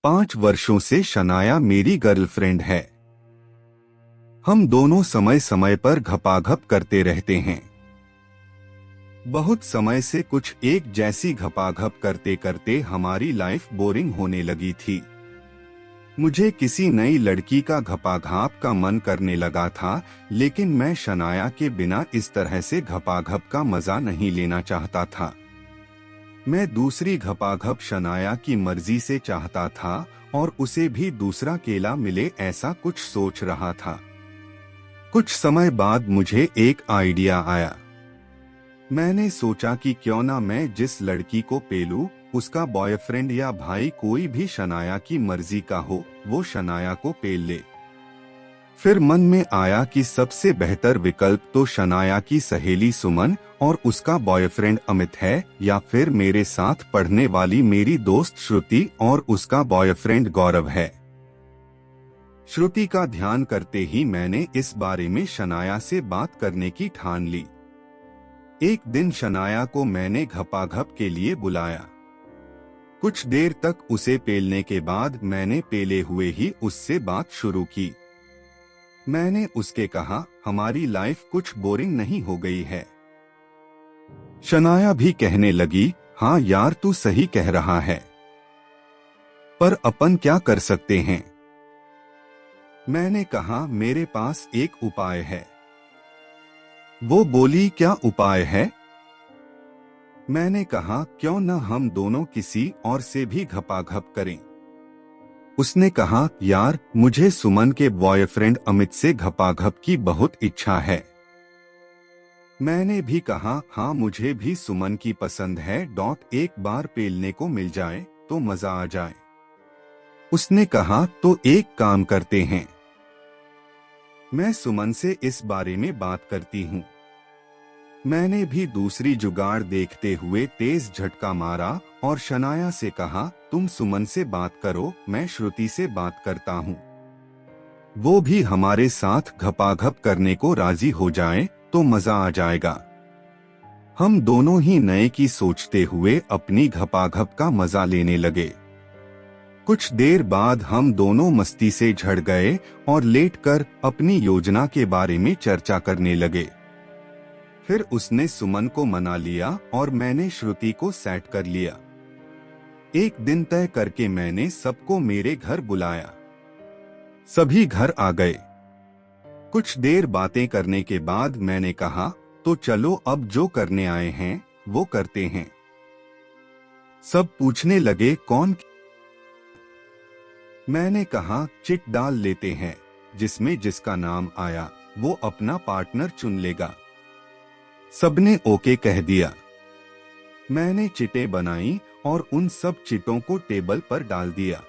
5 वर्षों से शनाया मेरी गर्लफ्रेंड है। हम दोनों समय समय पर घपाघप करते रहते हैं। बहुत समय से कुछ एक जैसी घपाघप करते करते हमारी लाइफ बोरिंग होने लगी थी। मुझे किसी नई लड़की का घपाघप का मन करने लगा था, लेकिन मैं शनाया के बिना इस तरह से घपाघप का मजा नहीं लेना चाहता था। मैं दूसरी घपाघप शनाया की मर्जी से चाहता था और उसे भी दूसरा केला मिले, ऐसा कुछ सोच रहा था। कुछ समय बाद मुझे एक आइडिया आया। मैंने सोचा कि क्यों ना मैं जिस लड़की को पेलूं, उसका बॉयफ्रेंड या भाई कोई भी शनाया की मर्जी का हो, वो शनाया को पेल ले। फिर मन में आया कि सबसे बेहतर विकल्प तो शनाया की सहेली सुमन और उसका बॉयफ्रेंड अमित है, या फिर मेरे साथ पढ़ने वाली मेरी दोस्त श्रुति और उसका बॉयफ्रेंड गौरव है। श्रुति का ध्यान करते ही मैंने इस बारे में शनाया से बात करने की ठान ली। एक दिन शनाया को मैंने घपाघप के लिए बुलाया। कुछ देर तक उसे पेलने के बाद मैंने पेले हुए ही उससे बात शुरू की। मैंने उसके कहा, हमारी लाइफ कुछ बोरिंग नहीं हो गई है। शनाया भी कहने लगी, हाँ यार तू सही कह रहा है, पर अपन क्या कर सकते हैं। मैंने कहा, मेरे पास एक उपाय है। वो बोली, क्या उपाय है? मैंने कहा, क्यों न हम दोनों किसी और से भी घपाघप करें। उसने कहा, यार मुझे सुमन के बॉयफ्रेंड अमित से घपाघप की बहुत इच्छा है। मैंने भी कहा, हाँ मुझे भी सुमन की पसंद है। एक बार पेलने को मिल जाए तो मजा आ जाए। उसने कहा, तो एक काम करते हैं, मैं सुमन से इस बारे में बात करती हूँ। मैंने भी दूसरी जुगाड़ देखते हुए तेज झटका मारा और शनाया से कहा, तुम सुमन से बात करो, मैं श्रुति से बात करता हूँ। वो भी हमारे साथ घपाघप करने को राजी हो जाए तो मजा आ जाएगा। हम दोनों ही नए की सोचते हुए अपनी घपाघप का मजा लेने लगे। कुछ देर बाद हम दोनों मस्ती से झड़ गए और लेटकर अपनी योजना के बारे में चर्चा करने लगे। फिर उसने सुमन को मना लिया और मैंने श्रुति को सेट कर लिया। एक दिन तय करके मैंने सबको मेरे घर बुलाया। सभी घर आ गए। कुछ देर बातें करने के बाद मैंने कहा, तो चलो अब जो करने आए हैं वो करते हैं। सब पूछने लगे, कौन? मैंने कहा, चिट डाल लेते हैं, जिसमें जिसका नाम आया वो अपना पार्टनर चुन लेगा। सबने ओके कह दिया। मैंने चिटें बनाई और उन सब चिटों को टेबल पर डाल दिया।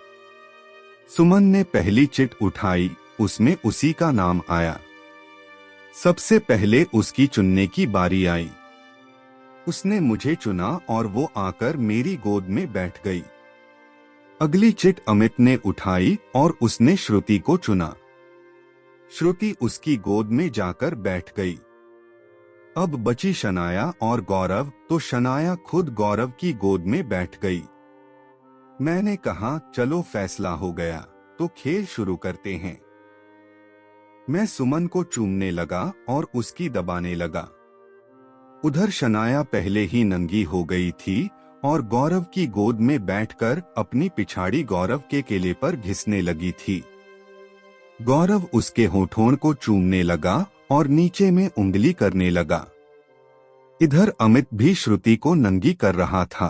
सुमन ने पहली चिट उठाई, उसमें उसी का नाम आया। सबसे पहले उसकी चुनने की बारी आई। उसने मुझे चुना और वो आकर मेरी गोद में बैठ गई। अगली चिट अमित ने उठाई और उसने श्रुति को चुना। श्रुति उसकी गोद में जाकर बैठ गई। अब बची शनाया और गौरव, तो शनाया खुद गौरव की गोद में बैठ गई। मैंने कहा, चलो फैसला हो गया, तो खेल शुरू करते हैं। मैं सुमन को चूमने लगा और उसकी दबाने लगा। उधर शनाया पहले ही नंगी हो गई थी और गौरव की गोद में बैठकर अपनी पिछाड़ी गौरव के केले पर घिसने लगी थी। गौरव उसके होठों को चूमने लगा और नीचे में उंगली करने लगा। इधर अमित भी श्रुति को नंगी कर रहा था।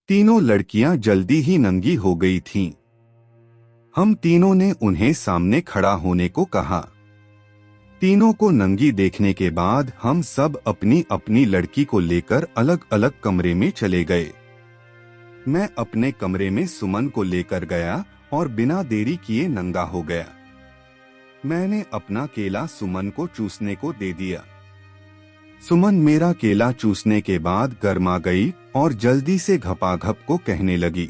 तीनों लड़कियां जल्दी ही नंगी हो गई थीं। हम तीनों ने उन्हें सामने खड़ा होने को कहा। तीनों को नंगी देखने के बाद हम सब अपनी अपनी लड़की को लेकर अलग अलग कमरे में चले गए। मैं अपने कमरे में सुमन को लेकर गया और बिना देरी किए नंगा हो गया। मैंने अपना केला सुमन को चूसने को दे दिया। सुमन मेरा केला चूसने के बाद गर्मा गई और जल्दी से घपाघप को कहने लगी।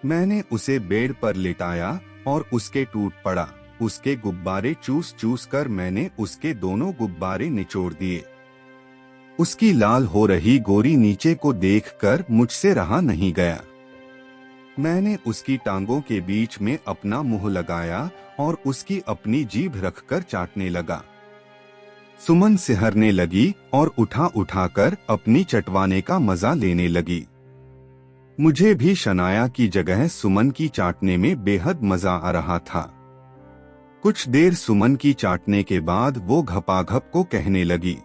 मैंने उसे बेड पर लिटाया और उसके टूट पड़ा। उसके गुब्बारे चूस चूस कर मैंने उसके दोनों गुब्बारे निचोड़ दिए। उसकी लाल हो रही गोरी नीचे को देखकर मुझसे रहा नहीं गया। मैंने उसकी टांगों के बीच में अपना मुंह लगाया और उसकी अपनी जीभ रखकर चाटने लगा। सुमन सिहरने लगी और उठा उठाकर अपनी चटवाने का मजा लेने लगी। मुझे भी शनाया की जगह सुमन की चाटने में बेहद मजा आ रहा था। कुछ देर सुमन की चाटने के बाद वो घपाघप को कहने लगी।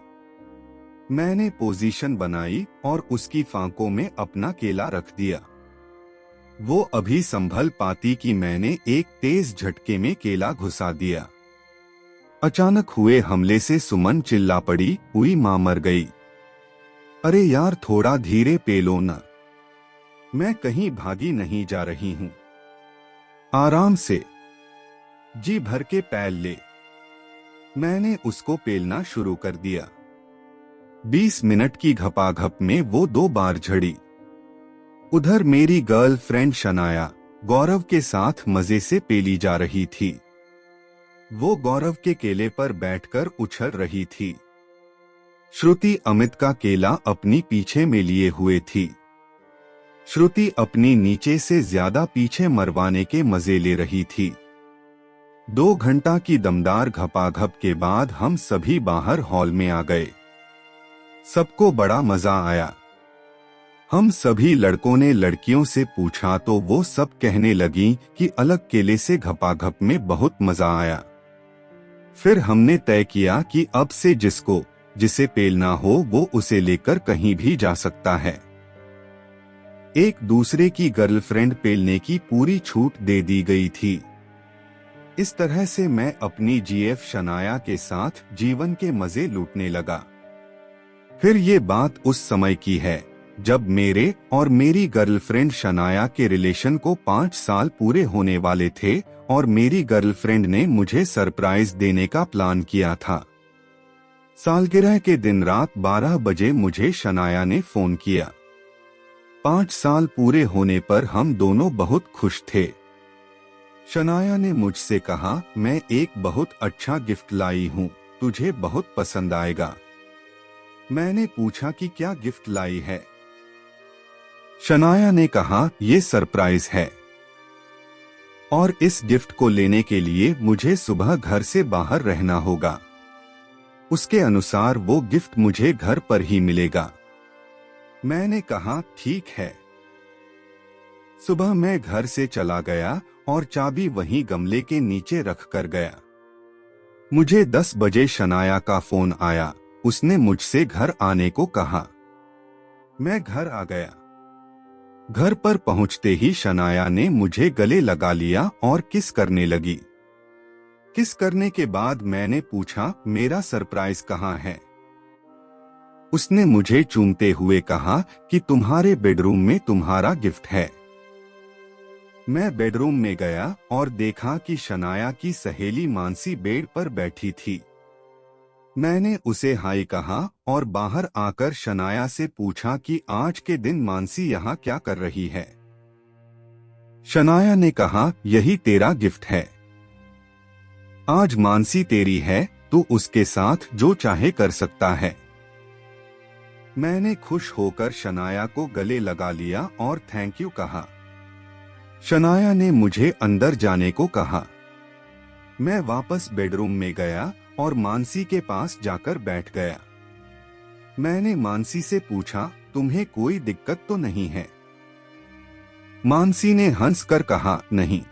मैंने पोजीशन बनाई और उसकी फांकों में अपना केला रख दिया। वो अभी संभल पाती कि मैंने एक तेज झटके में केला घुसा दिया। अचानक हुए हमले से सुमन चिल्ला पड़ी, हुई मां मर गई। अरे यार थोड़ा धीरे पेलो न, मैं कहीं भागी नहीं जा रही हूं, आराम से, जी भर के पैल ले। मैंने उसको पेलना शुरू कर दिया। 20 मिनट की घपाघप में वो 2 बार झड़ी। उधर मेरी गर्लफ्रेंड शनाया गौरव के साथ मजे से पेली जा रही थी। वो गौरव के केले पर बैठकर उछल रही थी। श्रुति अमित का केला अपनी पीछे में लिए हुए थी। श्रुति अपनी नीचे से ज्यादा पीछे मरवाने के मजे ले रही थी। 2 घंटा की दमदार घपाघप के बाद हम सभी बाहर हॉल में आ गए। सबको बड़ा मजा आया। हम सभी लड़कों ने लड़कियों से पूछा तो वो सब कहने लगी कि अलग केले से घपाघप में बहुत मजा आया। फिर हमने तय किया कि अब से जिसे पेलना हो वो उसे लेकर कहीं भी जा सकता है। एक दूसरे की गर्लफ्रेंड पेलने की पूरी छूट दे दी गई थी। इस तरह से मैं अपनी जीएफ शनाया के साथ जीवन के मजे लूटने लगा। फिर ये बात उस समय की है जब मेरे और मेरी गर्लफ्रेंड शनाया के रिलेशन को 5 साल पूरे होने वाले थे और मेरी गर्लफ्रेंड ने मुझे सरप्राइज देने का प्लान किया था। सालगिरह के दिन रात 12 बजे मुझे शनाया ने फोन किया। 5 साल पूरे होने पर हम दोनों बहुत खुश थे। शनाया ने मुझसे कहा, मैं एक बहुत अच्छा गिफ्ट लाई हूँ, तुझे बहुत पसंद आएगा। मैंने पूछा कि क्या गिफ्ट लाई है। शनाया ने कहा, ये सरप्राइज है और इस गिफ्ट को लेने के लिए मुझे सुबह घर से बाहर रहना होगा। उसके अनुसार वो गिफ्ट मुझे घर पर ही मिलेगा। मैंने कहा ठीक है। सुबह मैं घर से चला गया और चाबी वहीं गमले के नीचे रख कर गया। मुझे 10 बजे शनाया का फोन आया। उसने मुझसे घर आने को कहा। मैं घर आ गया। घर पर पहुंचते ही शनाया ने मुझे गले लगा लिया और किस करने लगी। किस करने के बाद मैंने पूछा, मेरा सरप्राइज कहाँ है। उसने मुझे चूमते हुए कहा कि तुम्हारे बेडरूम में तुम्हारा गिफ्ट है। मैं बेडरूम में गया और देखा कि शनाया की सहेली मानसी बेड पर बैठी थी। मैंने उसे हाय कहा और बाहर आकर शनाया से पूछा कि आज के दिन मानसी यहाँ क्या कर रही है। शनाया ने कहा, यही तेरा गिफ्ट है। आज मानसी तेरी है, तू उसके साथ जो चाहे कर सकता है। मैंने खुश होकर शनाया को गले लगा लिया और थैंक यू कहा। शनाया ने मुझे अंदर जाने को कहा। मैं वापस बेडरूम में गया और मानसी के पास जाकर बैठ गया। मैंने मानसी से पूछा, तुम्हें कोई दिक्कत तो नहीं है। मानसी ने हंसकर कहा, नहीं,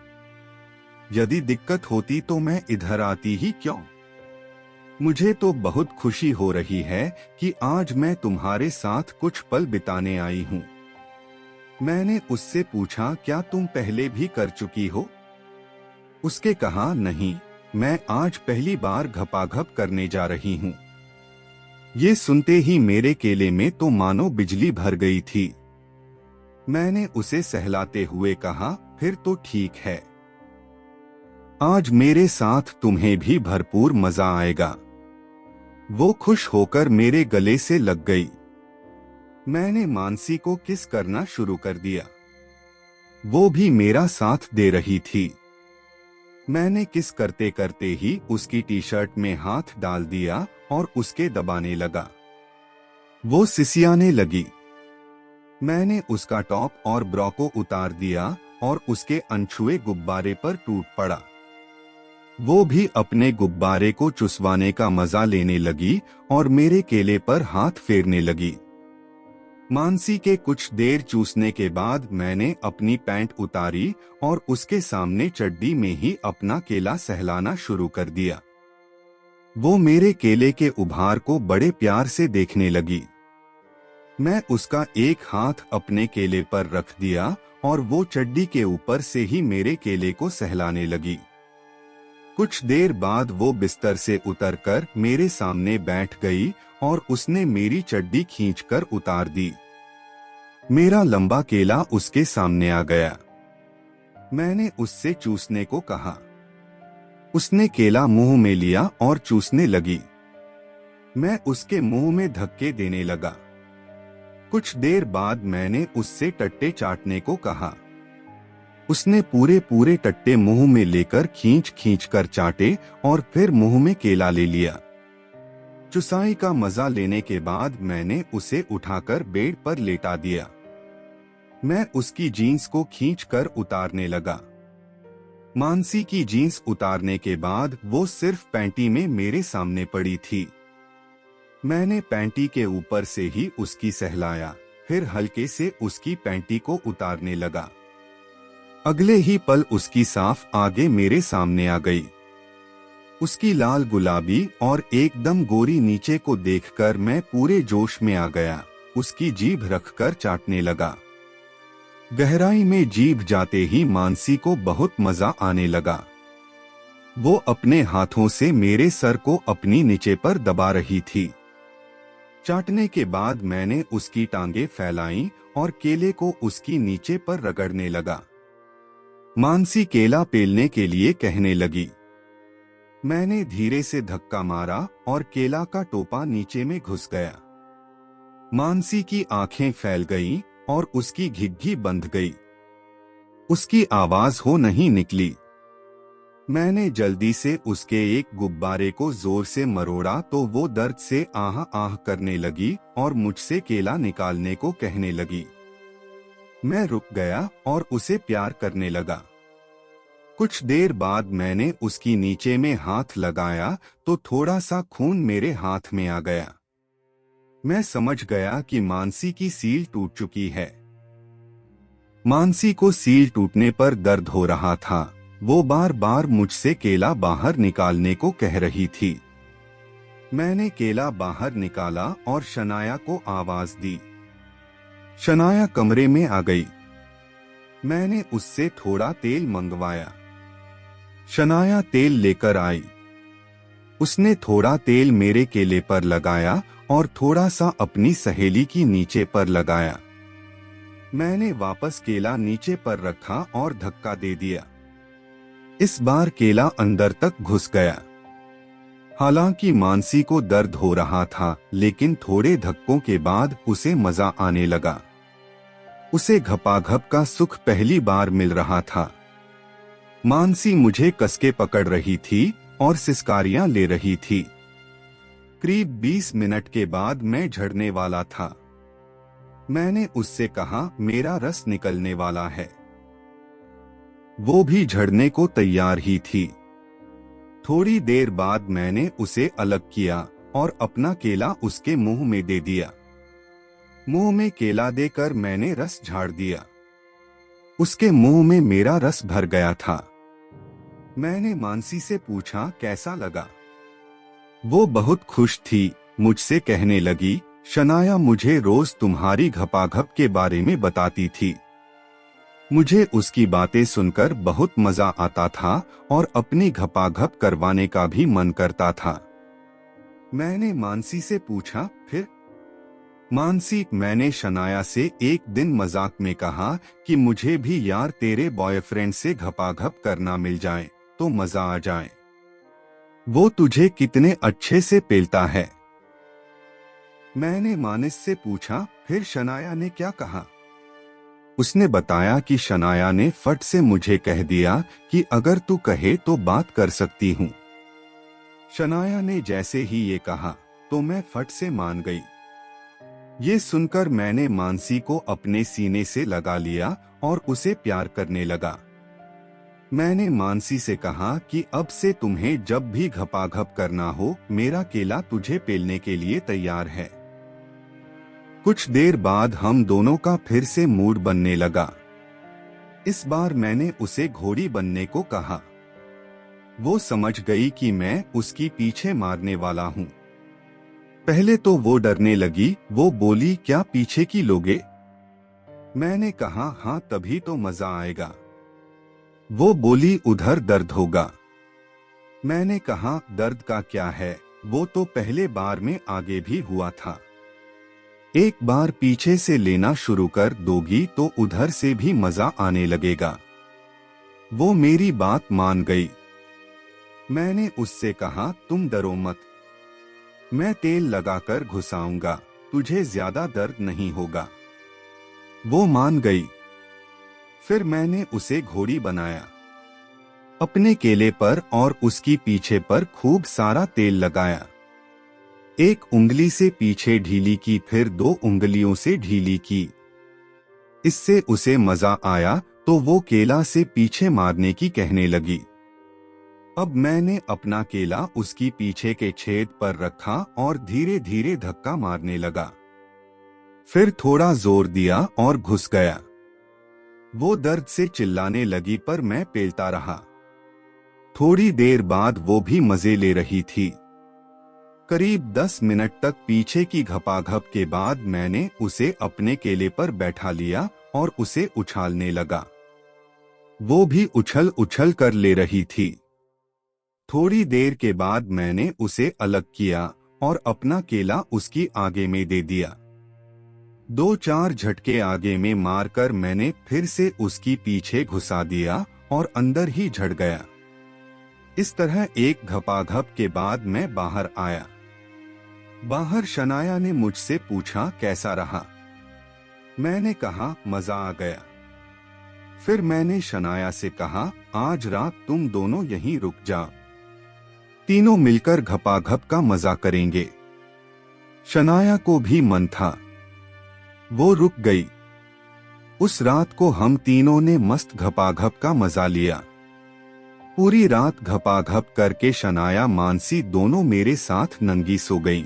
यदि दिक्कत होती तो मैं इधर आती ही क्यों। मुझे तो बहुत खुशी हो रही है कि आज मैं तुम्हारे साथ कुछ पल बिताने आई हूँ। मैंने उससे पूछा, क्या तुम पहले भी कर चुकी हो। उसके कहा, नहीं, मैं आज पहली बार घपाघप करने जा रही हूँ। ये सुनते ही मेरे केले में तो मानो बिजली भर गई थी। मैंने उसे सहलाते हुए कहा, फिर तो ठीक है, आज मेरे साथ तुम्हें भी भरपूर मजा आएगा। वो खुश होकर मेरे गले से लग गई। मैंने मानसी को किस करना शुरू कर दिया। वो भी मेरा साथ दे रही थी। मैंने किस करते करते ही उसकी टी-शर्ट में हाथ डाल दिया और उसके दबाने लगा। वो सिसियाने लगी। मैंने उसका टॉप और ब्रा को उतार दिया और उसके अनछुए गुब्बारे पर टूट पड़ा। वो भी अपने गुब्बारे को चुसवाने का मजा लेने लगी और मेरे केले पर हाथ फेरने लगी। मानसी के कुछ देर चूसने के बाद मैंने अपनी पैंट उतारी और उसके सामने चड्डी में ही अपना केला सहलाना शुरू कर दिया। वो मेरे केले के उभार को बड़े प्यार से देखने लगी। मैं उसका एक हाथ अपने केले पर रख दिया और वो चड्डी के ऊपर से ही मेरे केले को सहलाने लगी। कुछ देर बाद वो बिस्तर से उतरकर मेरे सामने बैठ गई और उसने मेरी चड्डी खींचकर उतार दी। मेरा लंबा केला उसके सामने आ गया। मैंने उससे चूसने को कहा। उसने केला मुंह में लिया और चूसने लगी। मैं उसके मुंह में धक्के देने लगा। कुछ देर बाद मैंने उससे टट्टे चाटने को कहा। उसने पूरे टट्टे मुंह में लेकर खींच कर चाटे और फिर मुंह में केला ले लिया। चुसाई का मजा लेने के बाद मैंने उसे उठाकर बेड पर लेटा दिया। मैं उसकी जीन्स को खींचकर उतारने लगा। मानसी की जीन्स उतारने के बाद वो सिर्फ पैंटी में मेरे सामने पड़ी थी। मैंने पैंटी के ऊपर से ही उसकी सहलाया, फिर हल्के से उसकी पैंटी को उतारने लगा। अगले ही पल उसकी साफ आगे मेरे सामने आ गई। उसकी लाल गुलाबी और एकदम गोरी नीचे को देखकर मैं पूरे जोश में आ गया। उसकी जीभ रखकर चाटने लगा। गहराई में जीभ जाते ही मानसी को बहुत मजा आने लगा। वो अपने हाथों से मेरे सर को अपनी नीचे पर दबा रही थी। चाटने के बाद मैंने उसकी टांगे फैलाई और केले को उसकी नीचे पर रगड़ने लगा। मानसी केला पेलने के लिए कहने लगी। मैंने धीरे से धक्का मारा और केला का टोपा नीचे में घुस गया। मानसी की आंखें फैल गईं और उसकी घिघी बंध गई। उसकी आवाज हो नहीं निकली। मैंने जल्दी से उसके एक गुब्बारे को जोर से मरोड़ा तो वो दर्द से आह आह करने लगी और मुझसे केला निकालने को कहने लगी। मैं रुक गया और उसे प्यार करने लगा। कुछ देर बाद मैंने उसकी नीचे में हाथ लगाया तो थोड़ा सा खून मेरे हाथ में आ गया। मैं समझ गया कि मानसी की सील टूट चुकी है। मानसी को सील टूटने पर दर्द हो रहा था। वो बार बार मुझसे केला बाहर निकालने को कह रही थी। मैंने केला बाहर निकाला और शनाया को आवाज दी। शनाया कमरे में आ गई। मैंने उससे थोड़ा तेल मंगवाया। शनाया तेल लेकर आई। उसने थोड़ा तेल मेरे केले पर लगाया और थोड़ा सा अपनी सहेली की नीचे पर लगाया। मैंने वापस केला नीचे पर रखा और धक्का दे दिया। इस बार केला अंदर तक घुस गया। हालांकि मानसी को दर्द हो रहा था, लेकिन थोड़े धक्कों के बाद उसे मजा आने लगा। उसे घपाघप का सुख पहली बार मिल रहा था। मानसी मुझे कसके पकड़ रही थी और सिसकारियां ले रही थी। करीब 20 मिनट के बाद मैं झड़ने वाला था। मैंने उससे कहा, मेरा रस निकलने वाला है। वो भी झड़ने को तैयार ही थी। थोड़ी देर बाद मैंने उसे अलग किया और अपना केला उसके मुंह में दे दिया। मुंह में केला देकर मैंने रस झाड़ दिया। उसके मुंह में मेरा रस भर गया था। मैंने मानसी से पूछा, कैसा लगा? वो बहुत खुश थी। मुझसे कहने लगी, शनाया मुझे रोज तुम्हारी घपाघप के बारे में बताती थी। मुझे उसकी बातें सुनकर बहुत मजा आता था और अपनी घपाघप करवाने का भी मन करता था। मैंने मानसी से पूछा, फिर? मानसी, मैंने शनाया से एक दिन मजाक में कहा कि मुझे भी यार तेरे बॉयफ्रेंड से घपाघप करना मिल जाए तो मजा आ जाए। वो तुझे कितने अच्छे से पेलता है। मैंने मानस से पूछा, फिर शनाया ने क्या कहा? उसने बताया कि शनाया ने फट से मुझे कह दिया कि अगर तू कहे तो बात कर सकती हूँ। शनाया ने जैसे ही ये कहा तो मैं फट से मान गई। ये सुनकर मैंने मानसी को अपने सीने से लगा लिया और उसे प्यार करने लगा। मैंने मानसी से कहा कि अब से तुम्हें जब भी घपाघप करना हो, मेरा केला तुझे पेलने के लिए तैयार है। कुछ देर बाद हम दोनों का फिर से मूड बनने लगा। इस बार मैंने उसे घोड़ी बनने को कहा। वो समझ गई कि मैं उसकी पीछे मारने वाला हूँ। पहले तो वो डरने लगी। वो बोली, क्या पीछे की लोगे? मैंने कहा, हाँ, तभी तो मजा आएगा। वो बोली, उधर दर्द होगा। मैंने कहा, दर्द का क्या है, वो तो पहले बार में आगे भी हुआ था। एक बार पीछे से लेना शुरू कर दोगी तो उधर से भी मजा आने लगेगा। वो मेरी बात मान गई। मैंने उससे कहा, तुम डरो मत, मैं तेल लगाकर घुसाऊंगा, तुझे ज्यादा दर्द नहीं होगा। वो मान गई। फिर मैंने उसे घोड़ी बनाया। अपने केले पर और उसकी पीछे पर खूब सारा तेल लगाया। एक उंगली से पीछे ढीली की, फिर 2 उंगलियों से ढीली की। इससे उसे मजा आया तो वो केला से पीछे मारने की कहने लगी। अब मैंने अपना केला उसकी पीछे के छेद पर रखा और धीरे धीरे धक्का मारने लगा। फिर थोड़ा जोर दिया और घुस गया। वो दर्द से चिल्लाने लगी पर मैं पेलता रहा। थोड़ी देर बाद वो भी मजे ले रही थी। करीब 10 मिनट तक पीछे की घपाघप के बाद मैंने उसे अपने केले पर बैठा लिया और उसे उछालने लगा। वो भी उछल उछल कर ले रही थी। थोड़ी देर के बाद मैंने उसे अलग किया और अपना केला उसकी आगे में दे दिया। 2-4 झटके आगे में मारकर मैंने फिर से उसकी पीछे घुसा दिया और अंदर ही झड़ गया। इस तरह एक घपाघप के बाद मैं बाहर आया। बाहर शनाया ने मुझसे पूछा, कैसा रहा? मैंने कहा, मजा आ गया। फिर मैंने शनाया से कहा, आज रात तुम दोनों यहीं रुक जाओ, तीनों मिलकर घपाघप का मजा करेंगे। शनाया को भी मन था। वो रुक गई। उस रात को हम तीनों ने मस्त घपाघप का मजा लिया। पूरी रात घपाघप करके शनाया मानसी दोनों मेरे साथ नंगी सो गई।